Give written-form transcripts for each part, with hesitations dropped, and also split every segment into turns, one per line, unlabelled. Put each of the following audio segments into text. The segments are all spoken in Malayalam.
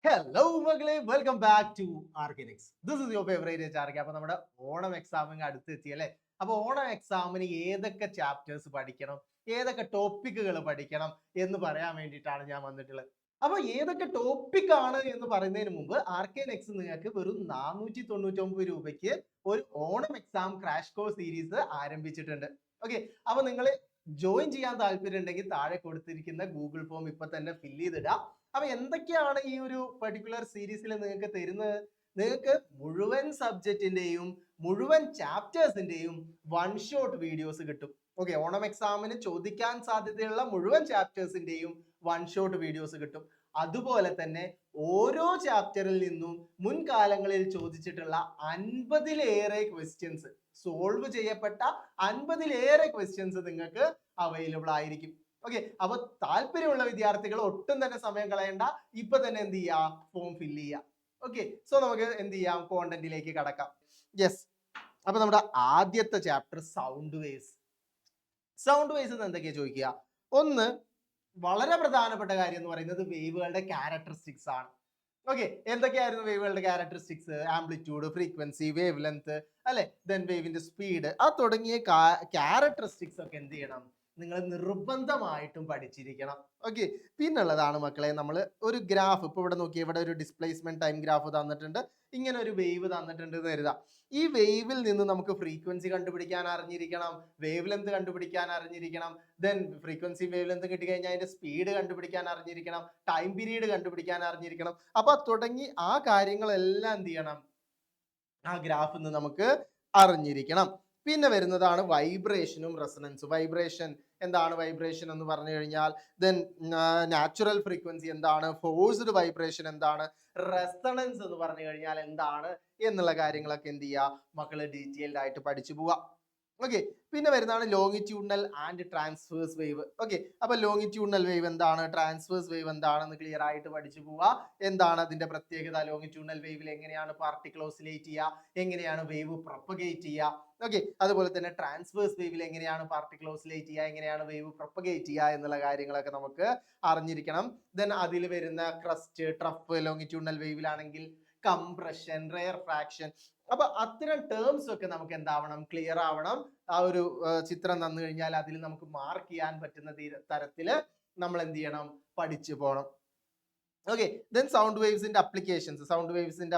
ഹലോ മകളെ, വെൽക്കം ബാക്ക് ടു ആർക്കിനിക്സ്. This is your favourite HRK. അപ്പൊ നമ്മുടെ ഓണം എക്സാമിന് അടുത്തെത്തി അല്ലേ? അപ്പൊ ഓണം എക്സാമിന് ഏതൊക്കെ ചാപ്റ്റേഴ്സ് പഠിക്കണം, ഏതൊക്കെ ടോപ്പിക്കുകൾ പഠിക്കണം എന്ന് പറയാൻ വേണ്ടിയിട്ടാണ് ഞാൻ വന്നിട്ടുള്ളത്. അപ്പൊ ഏതൊക്കെ ടോപ്പിക് ആണ് എന്ന് പറയുന്നതിന് മുമ്പ് ആർക്കിനെക്സ് നിങ്ങൾക്ക് വെറും 499 രൂപയ്ക്ക് ഒരു Onam exam crash course series ആരംഭിച്ചിട്ടുണ്ട്. ഓക്കെ, അപ്പൊ നിങ്ങൾ ജോയിൻ ചെയ്യാൻ താല്പര്യം ഉണ്ടെങ്കിൽ താഴെ കൊടുത്തിരിക്കുന്ന ഗൂഗിൾ ഫോം ഇപ്പൊ തന്നെ ഫില്ല് ചെയ്തിടാം. അപ്പൊ എന്തൊക്കെയാണ് ഈ ഒരു പെർട്ടിക്കുലർ സീരീസിൽ നിങ്ങൾക്ക് തരുന്നത്? നിങ്ങൾക്ക് മുഴുവൻ സബ്ജക്റ്റിന്റെയും മുഴുവൻ ചാപ്റ്റേഴ്സിന്റെയും വൺ ഷോട്ട് വീഡിയോസ് കിട്ടും. ഓക്കെ, ഓണം എക്സാമിന് ചോദിക്കാൻ സാധ്യതയുള്ള മുഴുവൻ ചാപ്റ്റേഴ്സിന്റെയും വൺ ഷോട്ട് വീഡിയോസ് കിട്ടും. അതുപോലെ തന്നെ ഓരോ ചാപ്റ്ററിൽ നിന്നും മുൻകാലങ്ങളിൽ ചോദിച്ചിട്ടുള്ള 50-ലേറെ ക്വസ്റ്റ്യൻസ്, സോൾവ് ചെയ്യപ്പെട്ട 50-ലേറെ ക്വസ്റ്റ്യൻസ് നിങ്ങൾക്ക് അവൈലബിൾ ആയിരിക്കും. ഓക്കെ, അപ്പൊ താല്പര്യമുള്ള വിദ്യാർത്ഥികൾ ഒട്ടും തന്നെ സമയം കളയണ്ട, ഇപ്പൊ തന്നെ എന്ത് ചെയ്യാ, ഫോം ഫില്ല് ചെയ്യാം. ഓക്കെ, സോ നമുക്ക് എന്ത് ചെയ്യാം, കോണ്ടന്റിലേക്ക് കടക്കാം. യെസ്, അപ്പൊ നമ്മുടെ ആദ്യത്തെ chapter sound waves. Sound waves എന്തൊക്കെയാ ചോദിക്കുക? ഒന്ന്, വളരെ പ്രധാനപ്പെട്ട കാര്യം എന്ന് പറയുന്നത് വേവുകളുടെ ക്യാരക്ടറിസ്റ്റിക്സ് ആണ്. ഓക്കെ, എന്തൊക്കെയായിരുന്നു വേവുകളുടെ characteristics? Amplitude, frequency, wave length, അല്ലെ, ദെൻ വേവിന്റെ സ്പീഡ്, ആ തുടങ്ങിയ ക്യാരക്ടറിസ്റ്റിക്സ് ഒക്കെ എന്ത് ചെയ്യണം, നിങ്ങൾ നിർബന്ധമായിട്ടും പഠിച്ചിരിക്കണം. ഓക്കെ, പിന്നുള്ളതാണ് മക്കളെ, നമ്മൾ ഒരു ഗ്രാഫ്, ഇപ്പൊ ഇവിടെ നോക്കി, ഇവിടെ ഒരു ഡിസ്പ്ലേസ്മെന്റ് ടൈം ഗ്രാഫ് തന്നിട്ടുണ്ട്, ഇങ്ങനെ ഒരു വേവ് തന്നിട്ടുണ്ട് എന്ന് കരുതാം. ഈ വേവിൽ നിന്ന് നമുക്ക് ഫ്രീക്വൻസി കണ്ടുപിടിക്കാൻ അറിഞ്ഞിരിക്കണം, വേവ് ലെങ്ത് കണ്ടുപിടിക്കാൻ അറിഞ്ഞിരിക്കണം, ദെൻ ഫ്രീക്വൻസി വേവ് ലെങ്ത് കിട്ടിക്കഴിഞ്ഞാൽ അതിന്റെ സ്പീഡ് കണ്ടുപിടിക്കാൻ അറിഞ്ഞിരിക്കണം, ടൈം പീരീഡ് കണ്ടുപിടിക്കാൻ അറിഞ്ഞിരിക്കണം. അപ്പൊ തുടങ്ങി ആ കാര്യങ്ങളെല്ലാം എന്ത് ചെയ്യണം, ആ ഗ്രാഫിൽ നിന്ന് നമുക്ക് അറിഞ്ഞിരിക്കണം. പിന്നെ വരുന്നതാണ് വൈബ്രേഷനും റെസൊണൻസും. വൈബ്രേഷൻ എന്താണ്? വൈബ്രേഷൻ എന്ന് പറഞ്ഞു കഴിഞ്ഞാൽ ദെൻ നാച്ചുറൽ ഫ്രീക്വൻസി എന്താണ്, ഫോഴ്സ്ഡ് വൈബ്രേഷൻ എന്താണ്, റെസൊണൻസ് എന്ന് പറഞ്ഞു കഴിഞ്ഞാൽ എന്താണ് എന്നുള്ള കാര്യങ്ങളൊക്കെ എന്ത് ചെയ്യുക, മക്കള് ഡീറ്റെയിൽഡ് ആയിട്ട് പഠിച്ചു പോവാ. ഓക്കെ, പിന്നെ വരുന്നതാണ് longitudinal and transverse wave. Okay, അപ്പൊ ലോങ്ങിറ്റ്യൂഡിനൽ വേവ് എന്താണ്, ട്രാൻസ്വേഴ്സ് വേവ് എന്താണെന്ന് ക്ലിയർ ആയിട്ട് പഠിച്ചു പോവുക. എന്താണ് അതിന്റെ പ്രത്യേകത? ലോങ്ങിറ്റ്യൂഡിനൽ വേവിൽ എങ്ങനെയാണ് പാർട്ടിക്കിൾ ഓസിലേറ്റ് ചെയ്യുക, എങ്ങനെയാണ് വേവ് പ്രൊപ്പഗേറ്റ് ചെയ്യുക. ഓക്കെ, അതുപോലെ തന്നെ ട്രാൻസ്വേഴ്സ് വേവിൽ എങ്ങനെയാണ് പാർട്ടിക്കിൾ ഓസിലേറ്റ് ചെയ്യുക, എങ്ങനെയാണ് വേവ് പ്രൊപ്പഗേറ്റ് ചെയ്യുക എന്നുള്ള കാര്യങ്ങളൊക്കെ നമുക്ക് അറിഞ്ഞിരിക്കണം. ദെൻ അതിൽ വരുന്ന ക്രസ്റ്റ്, ട്രഫ്, ലോങ്ങിറ്റ്യൂഡിനൽ വേവിലാണെങ്കിൽ കംപ്രഷൻ, റെയർ ഫ്രാക്ഷൻ. അപ്പൊ അത്തരം ടേംസ് ഒക്കെ നമുക്ക് എന്താവണം, ക്ലിയർ ആവണം. ആ ഒരു ചിത്രം തന്നു കഴിഞ്ഞാൽ അതിൽ നമുക്ക് മാർക്ക് ചെയ്യാൻ പറ്റുന്ന തരത്തില് നമ്മൾ എന്ത് ചെയ്യണം, പഠിച്ചു പോകണം. ഓക്കെ, ദെൻ സൗണ്ട് വേവ്സിന്റെ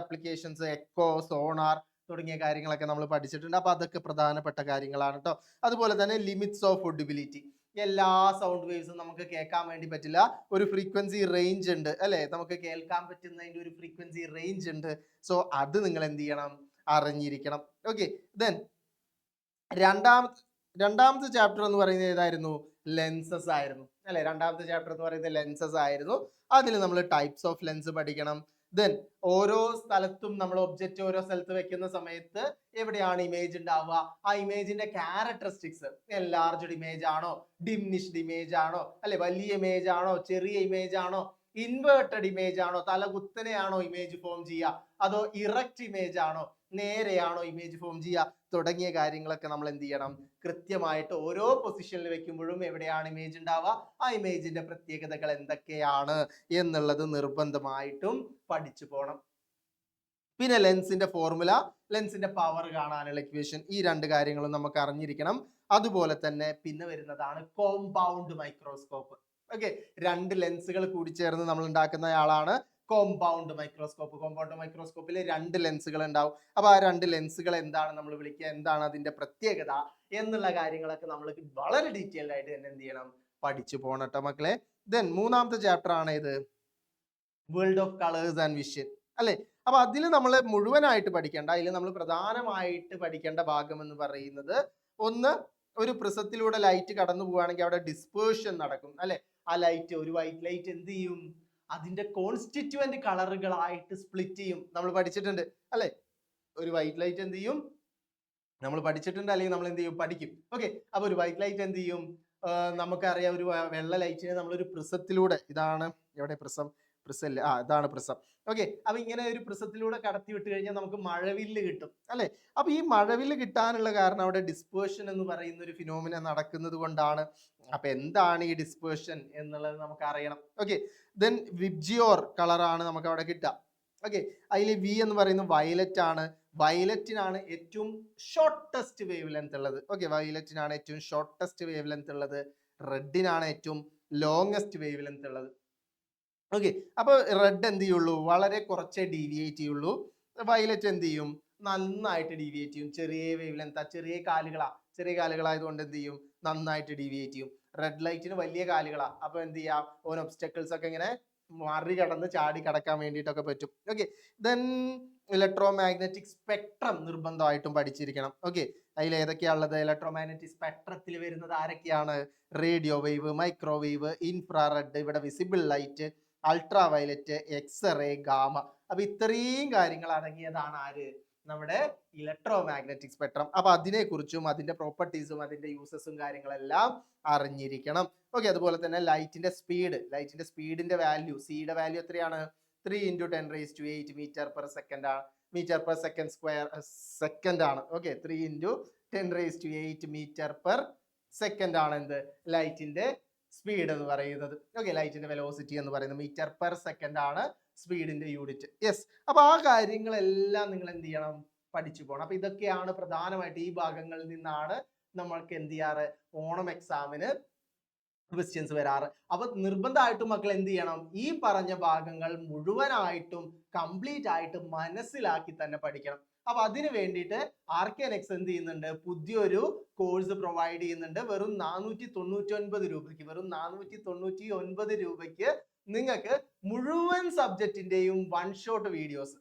അപ്ലിക്കേഷൻസ്, എക്കോ, സോണാർ തുടങ്ങിയ കാര്യങ്ങളൊക്കെ നമ്മൾ പഠിച്ചിട്ടുണ്ട്. അപ്പൊ അതൊക്കെ പ്രധാനപ്പെട്ട കാര്യങ്ങളാണ് കേട്ടോ. അതുപോലെ തന്നെ ലിമിറ്റ്സ് ഓഫ് ഓഡിബിലിറ്റി. എല്ലാ സൗണ്ട് വേവ്സും നമുക്ക് കേൾക്കാൻ വേണ്ടി പറ്റില്ല, ഒരു ഫ്രീക്വൻസി റേഞ്ച് ഉണ്ട് അല്ലെ, നമുക്ക് കേൾക്കാൻ പറ്റുന്നതിന്റെ ഒരു ഫ്രീക്വൻസി റേഞ്ച് ഉണ്ട്. സോ അത് നിങ്ങൾ എന്ത് ചെയ്യണം, അറിഞ്ഞിരിക്കണം. ഓക്കെ, ദെൻ രണ്ടാമത്തെ ചാപ്റ്റർ എന്ന് പറയുന്നത് ഏതായിരുന്നു? ലെൻസസ് ആയിരുന്നു അല്ലെ. രണ്ടാമത്തെ ചാപ്റ്റർ എന്ന് പറയുന്നത് ലെൻസസ് ആയിരുന്നു. അതിൽ നമ്മൾ ടൈപ്സ് ഓഫ് ലെൻസ് പഠിക്കണം. ദെൻ ഓരോ സ്ഥലത്തും നമ്മൾ ഒബ്ജക്റ്റ് ഓരോ സ്ഥലത്ത് വെക്കുന്ന സമയത്ത് എവിടെയാണ് ഇമേജ് ഉണ്ടാവുക, ആ ഇമേജിന്റെ ക്യാരക്ടറിസ്റ്റിക്സ്, എൻലാർജ്ഡ് ഇമേജ് ആണോ, ഡിമിനിഷ്ഡ് ഇമേജ് ആണോ, അല്ലെ വലിയ ഇമേജ് ആണോ, ചെറിയ ഇമേജ് ആണോ, ഇൻവേർട്ടഡ് ഇമേജ് ആണോ, തലകുത്തനെയാണോ ഇമേജ് ഫോം ചെയ്യുക, അതോ ഇറക്റ്റ് ഇമേജ് ആണോ, നേരെയാണോ ഇമേജ് ഫോം ചെയ്യുക, തുടങ്ങിയ കാര്യങ്ങളൊക്കെ നമ്മൾ എന്ത് ചെയ്യണം, കൃത്യമായിട്ട് ഓരോ പൊസിഷനിൽ വെക്കുമ്പോഴും എവിടെയാണ് ഇമേജ് ഉണ്ടാവുക, ആ ഇമേജിന്റെ പ്രത്യേകതകൾ എന്തൊക്കെയാണ് എന്നുള്ളത് നിർബന്ധമായിട്ടും പഠിച്ചു പോകണം. പിന്നെ ലെൻസിന്റെ ഫോർമുല, ലെൻസിന്റെ പവർ കാണാനുള്ള ഇക്വേഷൻ, ഈ രണ്ട് കാര്യങ്ങളും നമുക്ക് അറിഞ്ഞിരിക്കണം. അതുപോലെ തന്നെ പിന്നെ വരുന്നതാണ് കോമ്പൗണ്ട് മൈക്രോസ്കോപ്പ്. ഓക്കെ, രണ്ട് ലെൻസുകൾ കൂടി ചേർന്ന് നമ്മൾ ഉണ്ടാക്കുന്ന ആളാണ് കോമ്പൗണ്ട് മൈക്രോസ്കോപ്പ്. കോമ്പൗണ്ട് മൈക്രോസ്കോപ്പിൽ രണ്ട് ലെൻസുകൾ ഉണ്ടാവും. അപ്പൊ ആ രണ്ട് ലെൻസുകൾ എന്താണ് നമ്മൾ വിളിക്കുക, എന്താണ് അതിന്റെ പ്രത്യേകത എന്നുള്ള കാര്യങ്ങളൊക്കെ നമ്മൾ വളരെ ഡീറ്റെയിൽഡ് ആയിട്ട് തന്നെ എന്ത് ചെയ്യണം, പഠിച്ചു പോകണം കേട്ടോ മക്കളെ. ദെൻ മൂന്നാമത്തെ ചാപ്റ്റർ ആണ് ഇത്, world of colours and vision അല്ലെ. അപ്പൊ അതിൽ നമ്മൾ മുഴുവനായിട്ട് പഠിക്കേണ്ട, അതിൽ നമ്മൾ പ്രധാനമായിട്ട് പഠിക്കേണ്ട ഭാഗം എന്ന് പറയുന്നത്, ഒന്ന്, ഒരു പ്രിസത്തിലൂടെ ലൈറ്റ് കടന്നു പോവുകയാണെങ്കിൽ അവിടെ ഡിസ്പേർഷൻ നടക്കും അല്ലെ. ആ ലൈറ്റ്, ഒരു വൈറ്റ് ലൈറ്റ് എന്ത് ചെയ്യും, അതിന്റെ കോൺസ്റ്റിറ്റ്യുവന്റ് കളറുകളായിട്ട് സ്പ്ലിറ്റ് ചെയ്യും. നമ്മൾ പഠിച്ചിട്ടുണ്ട് അല്ലെ. ഒരു വൈറ്റ് ലൈറ്റ് എന്ത് ചെയ്യും, നമ്മൾ പഠിച്ചിട്ടുണ്ട്, അല്ലെങ്കിൽ നമ്മൾ എന്ത് ചെയ്യും, പഠിക്കും. ഓക്കെ, അപ്പൊ ഒരു വൈറ്റ് ലൈറ്റ് എന്ത് ചെയ്യും, നമുക്കറിയാം, ഒരു വെള്ള ലൈറ്റിനെ നമ്മളൊരു പ്രിസത്തിലൂടെ, ഇതാണ് എവിടെ പ്രിസം, പ്രിസം അല്ലേ, ഇതാണ് പ്രിസം. ഓക്കെ, അപ്പൊ ഇങ്ങനെ ഒരു പ്രിസത്തിലൂടെ കടത്തി വിട്ട് കഴിഞ്ഞാൽ നമുക്ക് മഴവില്ല് കിട്ടും അല്ലെ. അപ്പൊ ഈ മഴവില്ല് കിട്ടാനുള്ള കാരണം അവിടെ ഡിസ്പേർഷൻ എന്ന് പറയുന്ന ഒരു ഫിനോമിന നടക്കുന്നത് കൊണ്ടാണ്. അപ്പൊ എന്താണ് ഈ ഡിസ്പേർഷൻ എന്നുള്ളത് നമുക്ക് അറിയണം. ഓക്കെ, ദെൻ വിബ്ജിയോർ കളറാണ് നമുക്ക് അവിടെ കിട്ടുക. ഓക്കെ, അതിൽ വി എന്ന് പറയുന്നത് വയലറ്റ് ആണ്. വയലറ്റിനാണ് ഏറ്റവും ഷോർട്ടസ്റ്റ് വേവ് ലെങ്ത് ഉള്ളത്. ഓക്കെ, വയലറ്റിനാണ് ഏറ്റവും ഷോർട്ടസ്റ്റ് വേവ് ലെങ്ത് ഉള്ളത്. റെഡിനാണ് ഏറ്റവും ലോങ്സ്റ്റ് വേവ് ലെങ്ത് ഉള്ളത്. ഓക്കെ, അപ്പൊ റെഡ് എന്ത് ചെയ്യുള്ളൂ, വളരെ കുറച്ചേ ഡീവിയേറ്റ് ചെയ്യുള്ളൂ. വയലറ്റ് എന്ത് ചെയ്യും, നന്നായിട്ട് ഡീവിയേറ്റ് ചെയ്യും. ചെറിയ വേവ് ലെങ്ത്, ചെറിയ കാലുകളായതുകൊണ്ട് എന്ത് ചെയ്യും, നന്നായിട്ട് ഡീവിയേറ്റ് ചെയ്യും. റെഡ് ലൈറ്റിന് വലിയ കാലുകളാ, അപ്പൊ എന്ത് ചെയ്യാം, ഓൻ ഒബ്സ്റ്റക്കിൾസ് ഒക്കെ ഇങ്ങനെ മറികടന്ന് ചാടി കടക്കാൻ വേണ്ടിയിട്ടൊക്കെ പറ്റും. Okay, then electro magnetic spectrum നിർബന്ധമായിട്ടും പഠിച്ചിരിക്കണം. ഓക്കെ, അതിൽ ഏതൊക്കെയാണുള്ളത്, ഇലക്ട്രോ മാഗ്നറ്റിക് സ്പെക്ട്രത്തിൽ വരുന്നത് ആരൊക്കെയാണ്, റേഡിയോ വേവ്, മൈക്രോവേവ്, ഇൻഫ്രാറെഡ്, ഇവിടെ visible light, ultraviolet, X-ray, gamma. അപ്പൊ ഇത്രയും കാര്യങ്ങൾ അടങ്ങിയതാണ് ആര്, നമ്മുടെ ഇലക്ട്രോ മാഗ്നറ്റിക് സ്പെക്ട്രം. അപ്പൊ അതിനെക്കുറിച്ചും അതിന്റെ പ്രോപ്പർട്ടീസും അതിന്റെ യൂസസും കാര്യങ്ങളെല്ലാം അറിഞ്ഞിരിക്കണം. ഓക്കെ, അതുപോലെ തന്നെ ലൈറ്റിന്റെ സ്പീഡിന്റെ വാല്യൂ, സിയുടെ വാല്യൂ എത്രയാണ്, 3 × 10⁸ metre per second square second ആണ്. ഓക്കെ, 3 × 10⁸ മീറ്റർ പെർ സെക്കൻഡ് ആണ് എന്ത്, ലൈറ്റിന്റെ സ്പീഡ് എന്ന് പറയുന്നത്. ഓക്കെ, ലൈറ്റിന്റെ വെലോസിറ്റി എന്ന് പറയുന്നത് മീറ്റർ പെർ സെക്കൻഡ് ആണ് സ്പീഡിന്റെ യൂണിറ്റ്. യെസ്, അപ്പൊ ആ കാര്യങ്ങളെല്ലാം നിങ്ങൾ എന്ത് ചെയ്യണം, പഠിച്ചു പോകണം. അപ്പൊ ഇതൊക്കെയാണ് പ്രധാനമായിട്ട് ഈ ഭാഗങ്ങളിൽ നിന്നാണ് നമ്മൾക്ക് എന്ത് ചെയ്യാറ്, ഓണം എക്സാമിന് ക്വസ്റ്റ്യൻസ് വരാറ്. അപ്പൊ നിർബന്ധമായിട്ടും മക്കൾ എന്ത് ചെയ്യണം, ഈ പറഞ്ഞ ഭാഗങ്ങൾ മുഴുവനായിട്ടും കംപ്ലീറ്റ് ആയിട്ട് മനസ്സിലാക്കി തന്നെ പഠിക്കണം. അപ്പൊ അതിന് വേണ്ടിയിട്ട് ആർക്കെനെക്സ് എന്ത് ചെയ്യുന്നുണ്ട്, പുതിയൊരു കോഴ്സ് പ്രൊവൈഡ് ചെയ്യുന്നുണ്ട്. വെറും 499 രൂപയ്ക്ക് നിങ്ങൾക്ക് മുഴുവൻ സബ്ജക്റ്റിന്റെയും വൺ ഷോട്ട് വീഡിയോസ്,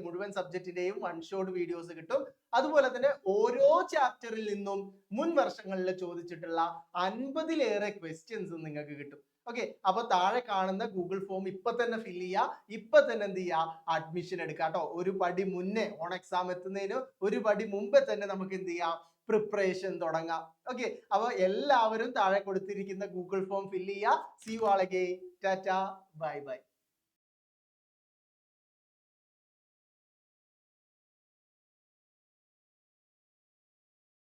മുഴുവൻ സബ്ജക്റ്റിന്റെയും വൺ ഷോട്ട് വീഡിയോസ് കിട്ടും. അതുപോലെ തന്നെ ഓരോ ചാപ്റ്ററിൽ നിന്നും മുൻ വർഷങ്ങളിൽ ചോദിച്ചിട്ടുള്ള 50-ലേറെ ക്വസ്റ്റ്യൻസ് നിങ്ങൾക്ക് കിട്ടും. ഓക്കെ, അപ്പൊ താഴെ കാണുന്ന ഗൂഗിൾ ഫോം ഇപ്പൊ തന്നെ ഫില്ല് ചെയ്യുക, ഇപ്പൊ തന്നെ എന്ത് ചെയ്യുക, അഡ്മിഷൻ എടുക്കുക കേട്ടോ. ഒരു പടി മുന്നേ, ഓൺ എക്സാം എത്തുന്നതിന് ഒരു പടി മുമ്പേ തന്നെ നമുക്ക് എന്ത് ചെയ്യാം, പ്രിപ്പറേഷൻ തുടങ്ങാം. ഓക്കെ, അപ്പൊ എല്ലാവരും താഴെ കൊടുത്തിരിക്കുന്ന ഗൂഗിൾ ഫോം ഫില്ല് ചെയ്യുക. See you all again. ടാറ്റ, ബൈ ബൈ.